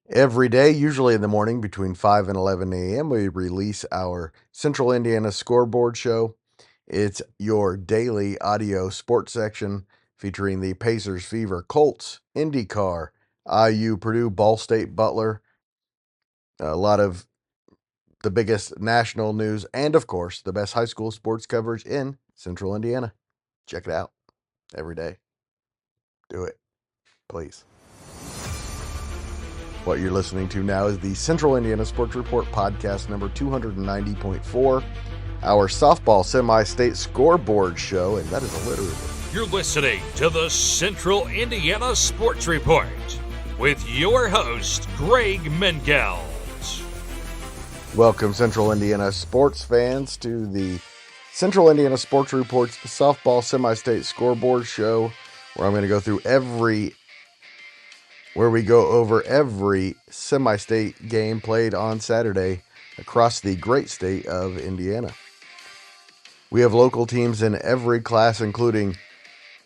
Every day, usually in the morning between 5 and 11 a.m., we release our Central Indiana Scoreboard show. It's your daily audio sports section featuring the Pacers, Fever, Colts, IndyCar, IU, Purdue, Ball State, Butler, a lot of the biggest national news, and of course, the best high school sports coverage in Central Indiana. Check it out every day. Do it, please. What you're listening to now is the Central Indiana Sports Report podcast number 290.4, our softball semi-state scoreboard show, and that is alliterative. You're listening to the Central Indiana Sports Report with your host, Greg Mengels. Welcome, Central Indiana sports fans, to the Central Indiana Sports Report's softball semi-state scoreboard show, where I'm going to go through where we go over every semi-state game played on Saturday across the great state of Indiana. We have local teams in every class, including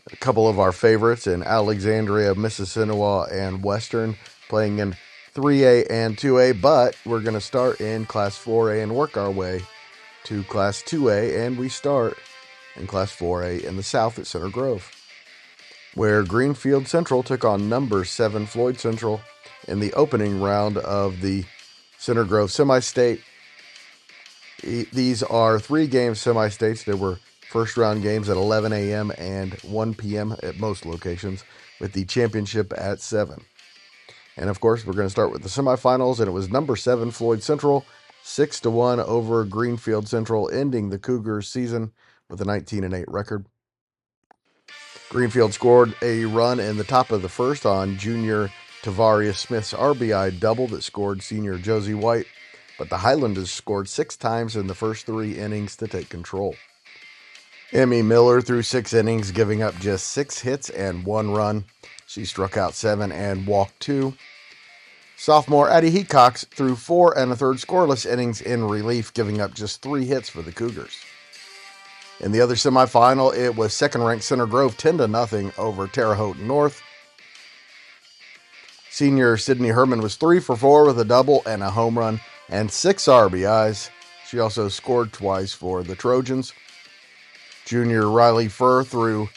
a couple of our favorites in Alexandria, Mississinewa, and Western, playing in 3A and 2A, but we're going to start in Class 4A and work our way to Class 2A, and we start in Class 4A in the South at Center Grove, where Greenfield-Central took on number 7 Floyd Central in the opening round of the Center Grove Semistate. These are 3-game semi-states. There were first-round games at 11 a.m. and 1 p.m. at most locations, with the championship at 7. And, of course, we're going to start with the semifinals, and it was number 7 Floyd Central, 6-1 over Greenfield-Central, ending the Cougars' season with a 19-8 record. Greenfield scored a run in the top of the first on junior Tavarius Smith's RBI double that scored senior Josie White, but the Highlanders scored 6 times in the first 3 innings to take control. Emmy Miller threw 6 innings, giving up just 6 hits and 1 run. She struck out 7 and walked 2. Sophomore Addie Heacox threw 4 1/3 scoreless innings in relief, giving up just 3 hits for the Cougars. In the other semifinal, it was second-ranked Center Grove 10-0 over Terre Haute North. Senior Sydney Herman was 3 for 4 with a double and a home run and 6 RBIs. She also scored twice for the Trojans. Junior Riley Furr threw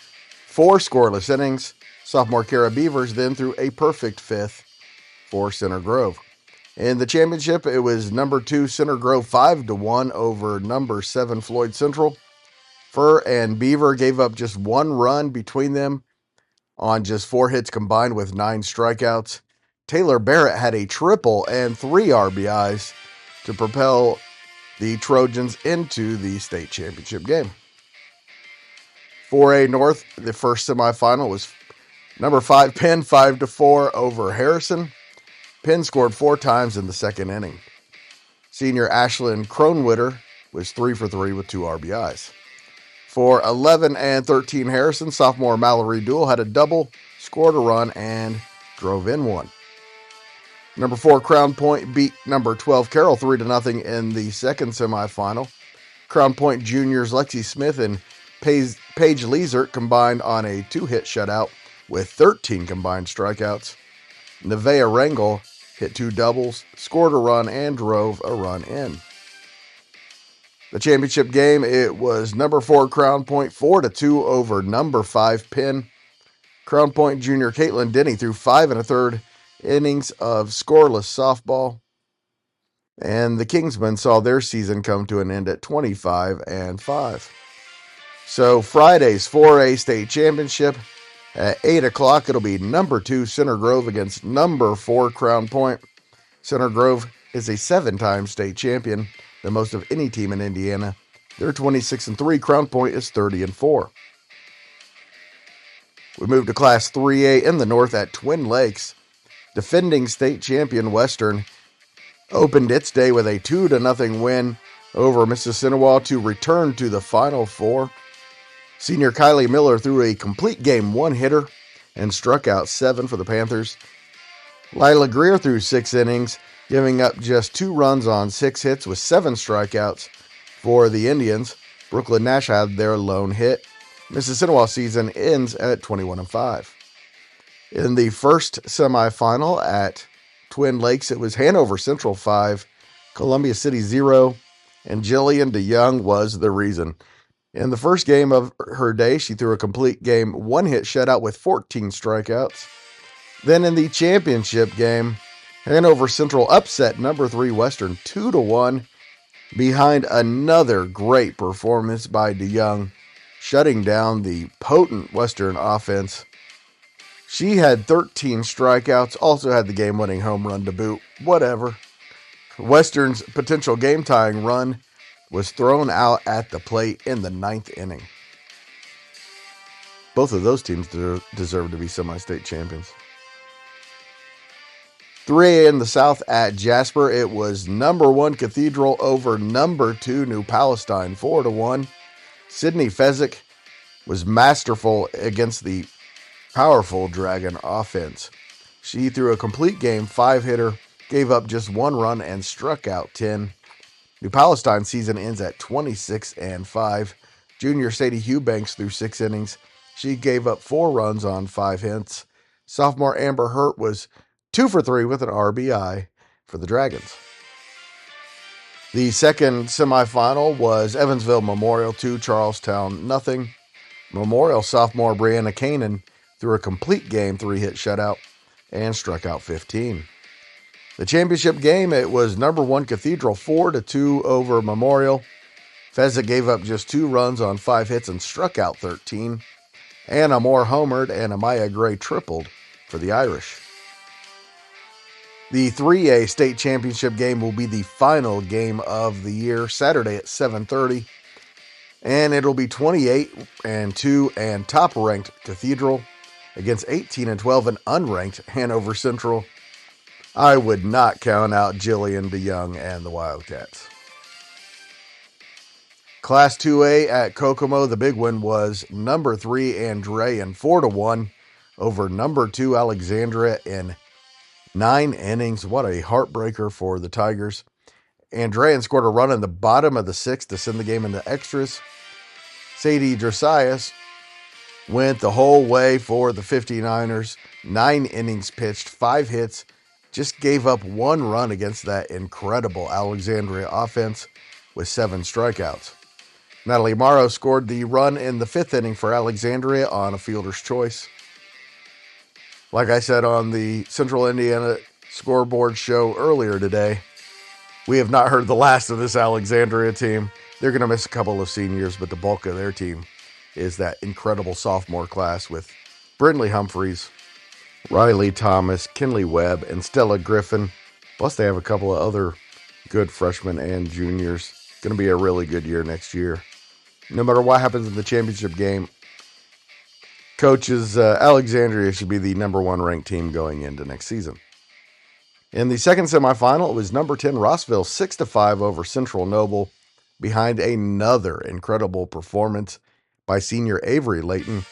4 scoreless innings. Sophomore Kara Beavers then threw a perfect 5th for Center Grove. In the championship, it was number 2 Center Grove 5-1 over number 7 Floyd Central. Furr and Beaver gave up just 1 run between them on just 4 hits combined with 9 strikeouts. Taylor Barrett had a triple and 3 RBIs to propel the Trojans into the state championship game. 4A North, the first semifinal, was number 5 Penn 5-4 over Harrison. Penn scored 4 times in the second inning. Senior Ashlyn Kronwitter was 3 for 3 with 2 RBIs. For 11 and 13 Harrison, sophomore Mallory Duell had a double, scored a run, and drove in 1. Number 4 Crown Point beat number 12 Carroll 3-0 in the second semifinal. Crown Point juniors Lexi Smith and Paige Leesert combined on a 2-hit shutout with 13 combined strikeouts. Nevaeh Rangel hit 2 doubles, scored a run, and drove a run in. The championship game, it was number 4 Crown Point 4-2 over number 5 Penn. Crown Point junior Caitlin Denny threw 5 1/3 innings of scoreless softball, and the Kingsmen saw their season come to an end at 25-5. So Friday's 4A state championship at 8 o'clock, it'll be number 2 Center Grove against number 4 Crown Point. Center Grove is a 7-time state champion, the most of any team in Indiana. They're 26-3. Crown Point is 30-4. We move to Class 3A in the north at Twin Lakes. Defending state champion Western opened its day with a 2-0 win over Mississinewa to return to the Final Four. Senior Kylie Miller threw a complete game 1-hitter and struck out 7 for the Panthers. Lila Greer threw 6 innings, giving up just 2 runs on 6 hits with 7 strikeouts for the Indians. Brooklyn Nash had their lone hit. Mississinewa season ends at 21-5. In the first semifinal at Twin Lakes, it was Hanover Central 5, Columbia City 0, and Jillian DeYoung was the reason. In the first game of her day, she threw a complete game one-hit shutout with 14 strikeouts. Then in the championship game, Hanover Central upset number 3 Western 2-1 behind another great performance by DeYoung, shutting down the potent Western offense. She had 13 strikeouts, also had the game-winning home run to boot. Whatever. Western's potential game-tying run was thrown out at the plate in the 9th inning. Both of those teams deserve to be semi-state champions. 3A in the South at Jasper. It was number 1 Cathedral over number 2 New Palestine 4-1. Sydney Fezzik was masterful against the powerful Dragon offense. She threw a complete game 5-hitter, gave up just 1 run, and struck out 10. New Palestine season ends at 26-5. Junior Sadie Hughbanks threw 6 innings. She gave up 4 runs on 5 hits. Sophomore Amber Hurt was 2 for 3 with an RBI for the Dragons. The second semifinal was Evansville Memorial 2, Charlestown 0. Memorial sophomore Brianna Kanan threw a complete game 3-hit shutout and struck out 15. The championship game, it was number 1 Cathedral 4-2 over Memorial. Fezzik gave up just 2 runs on 5 hits and struck out 13. Anna Moore homered and Amaya Gray tripled for the Irish. The 3A state championship game will be the final game of the year, Saturday at 7:30. And it'll be 28-2 and top-ranked Cathedral against 18-12 and unranked Hanover Central. I would not count out Jillian DeYoung and the Wildcats. Class 2A at Kokomo, the big win was number 3 Andrean 4-1 over number 2 Alexandria in 9 innings. What a heartbreaker for the Tigers. Andrean scored a run in the bottom of the 6th to send the game into extras. Sadie Dresias went the whole way for the 59ers. 9 innings pitched, 5 hits, just gave up 1 run against that incredible Alexandria offense with 7 strikeouts. Natalie Morrow scored the run in the 5th inning for Alexandria on a fielder's choice. Like I said on the Central Indiana Scoreboard show earlier today, we have not heard the last of this Alexandria team. They're going to miss a couple of seniors, but the bulk of their team is that incredible sophomore class with Brindley Humphreys, Riley Thomas, Kinley Webb, and Stella Griffin. Plus, they have a couple of other good freshmen and juniors. It's going to be a really good year next year. No matter what happens in the championship game, coaches, Alexandria should be the number 1 ranked team going into next season. In the second semifinal, it was number 10 Rossville 6-5 over Central Noble behind another incredible performance by senior Avery Layton,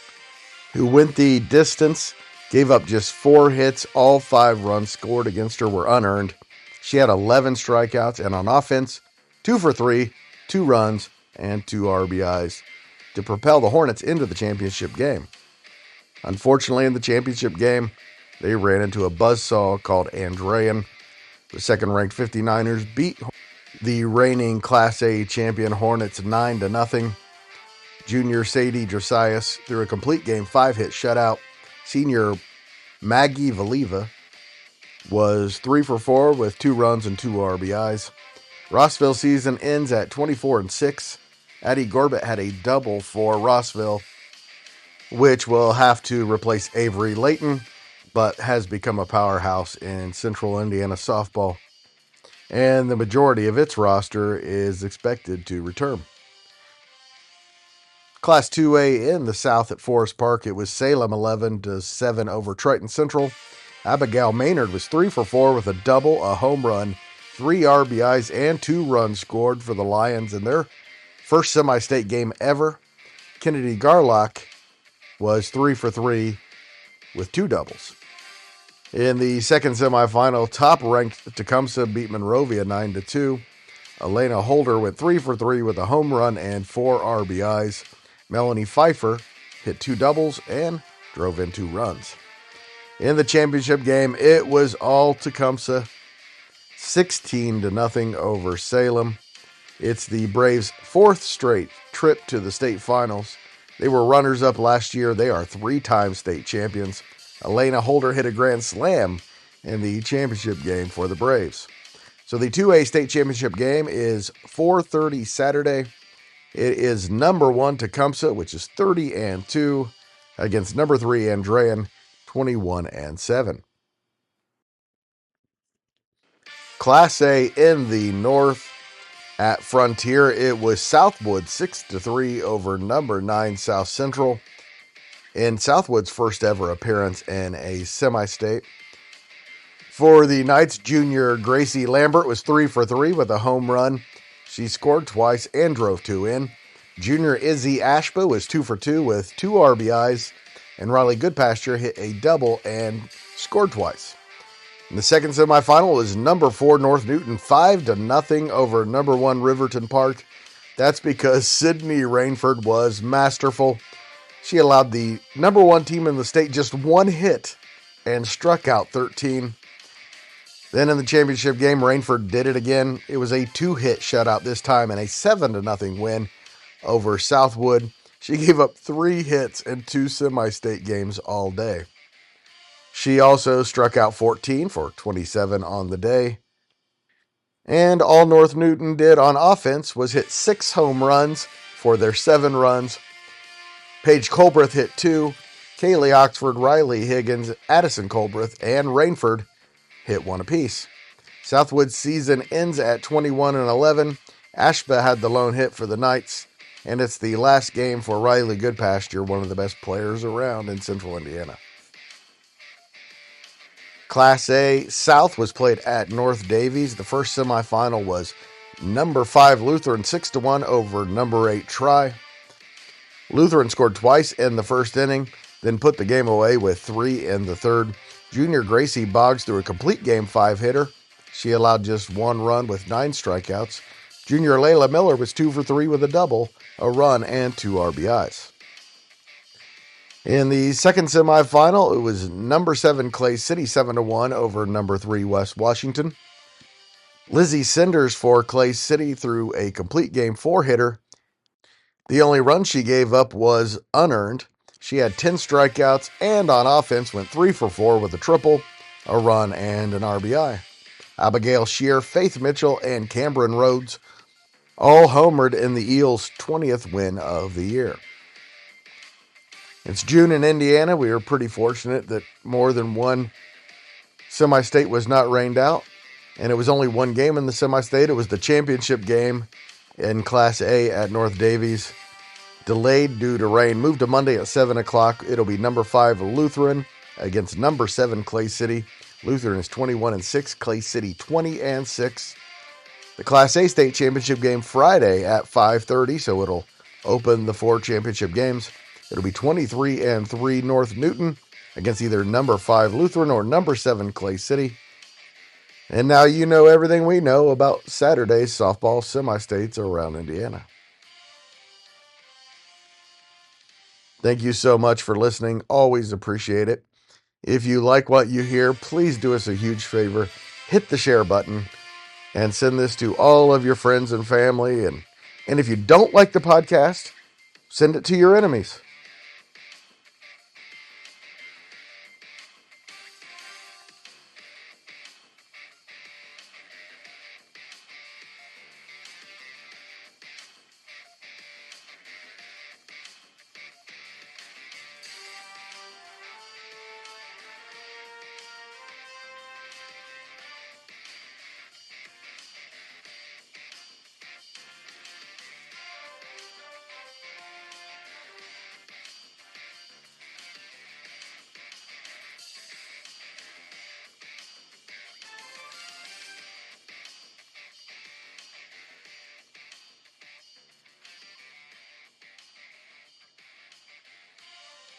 who went the distance, gave up just 4 hits. All 5 runs scored against her were unearned. She had 11 strikeouts, and on offense, 2 for 3, 2 runs, and 2 RBIs to propel the Hornets into the championship game. Unfortunately, in the championship game, they ran into a buzzsaw called Andrean. The second-ranked 59ers beat the reigning Class A champion Hornets 9-0. Junior Sadie Dresias threw a complete game 5-hit shutout. Senior Maggie Valiva was 3 for 4 with 2 runs and 2 RBIs. Rossville season ends at 24-6. Addie Gorbett had a double for Rossville, which will have to replace Avery Layton, but has become a powerhouse in Central Indiana softball. And the majority of its roster is expected to return. Class 2A in the South at Forest Park, it was Salem 11-7 over Triton Central. Abigail Maynard was 3 for 4 with a double, a home run, 3 RBIs, and 2 runs scored for the Lions in their first semi-state game ever. Kennedy Garlock was 3 for 3 with 2 doubles. In the second semifinal, top-ranked Tecumseh beat Monrovia 9-2. Elena Holder went 3 for 3 with a home run and 4 RBIs. Melanie Pfeiffer hit 2 doubles and drove in 2 runs. In the championship game, it was all Tecumseh, 16-0 over Salem. It's the Braves' fourth straight trip to the state finals. They were runners-up last year. They are three-time state champions. Elena Holder hit a grand slam in the championship game for the Braves. So the 2A state championship game is 4:30 Saturday. It is number 1 Tecumseh, which is 30-2, against number 3 Andrean, 21-7. Class A in the North. At Frontier, it was Southwood 6-3 over number 9 South Central in Southwood's first ever appearance in a Semistate. For the Knights, junior Gracie Lambert was 3 for 3 with a home run. She scored twice and drove 2 in. Junior Izzy Ashba was 2 for 2 with 2 RBIs, and Riley Goodpasture hit a double and scored twice. In the second semifinal was number 4 North Newton 5-0 over number 1 Riverton Park. That's because Sydney Rainford was masterful. She allowed the number 1 team in the state just 1 hit and struck out 13. Then in the championship game, Rainford did it again. It was a 2-hit shutout this time and a 7-0 win over Southwood. She gave up 3 hits in 2 semi-state games all day. She also struck out 14 for 27 on the day. And all North Newton did on offense was hit 6 home runs for their 7 runs. Paige Colbreth hit 2. Kaylee Oxford, Riley Higgins, Addison Colbreth, and Rainford hit 1 apiece. Southwood's season ends at 21-11. Ashba had the lone hit for the Knights, and it's the last game for Riley Goodpasture, one of the best players around in Central Indiana. Class A South was played at North Davies. The first semifinal was number 5 Lutheran 6-1 over number 8 Tri. Lutheran scored twice in the first inning, then put the game away with 3 in the third. Junior Gracie Boggs threw a complete game 5 hitter. She allowed just 1 run with 9 strikeouts. Junior Layla Miller was 2 for 3 with a double, a run, and 2 RBIs. In the second semifinal, it was number 7 Clay City 7-1 over number 3 West Washington. Lizzie Cinders for Clay City threw a complete game 4 hitter. The only run she gave up was unearned. She had 10 strikeouts and on offense went 3 for 4 with a triple, a run, and an RBI. Abigail Shear, Faith Mitchell, and Cameron Rhodes all homered in the Eels' 20th win of the year. It's June in Indiana. We were pretty fortunate that more than one semi-state was not rained out, and it was only 1 game in the semi-state. It was the championship game in Class A at North Davies. Delayed due to rain. Moved to Monday at 7 o'clock. It'll be number 5 Lutheran against number 7 Clay City. Lutheran is 21-6. Clay City 20-6. The Class A state championship game Friday at 5:30, so it'll open the 4 championship games. It'll be 23-3 North Newton against either number 5 Lutheran or number 7 Clay City. And now you know everything we know about Saturday's softball semi-states around Indiana. Thank you so much for listening. Always appreciate it. If you like what you hear, please do us a huge favor. Hit the share button and send this to all of your friends and family. And if you don't like the podcast, send it to your enemies.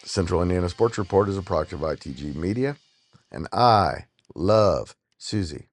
Central Indiana Sports Report is a product of ITG Media, and I love Susie.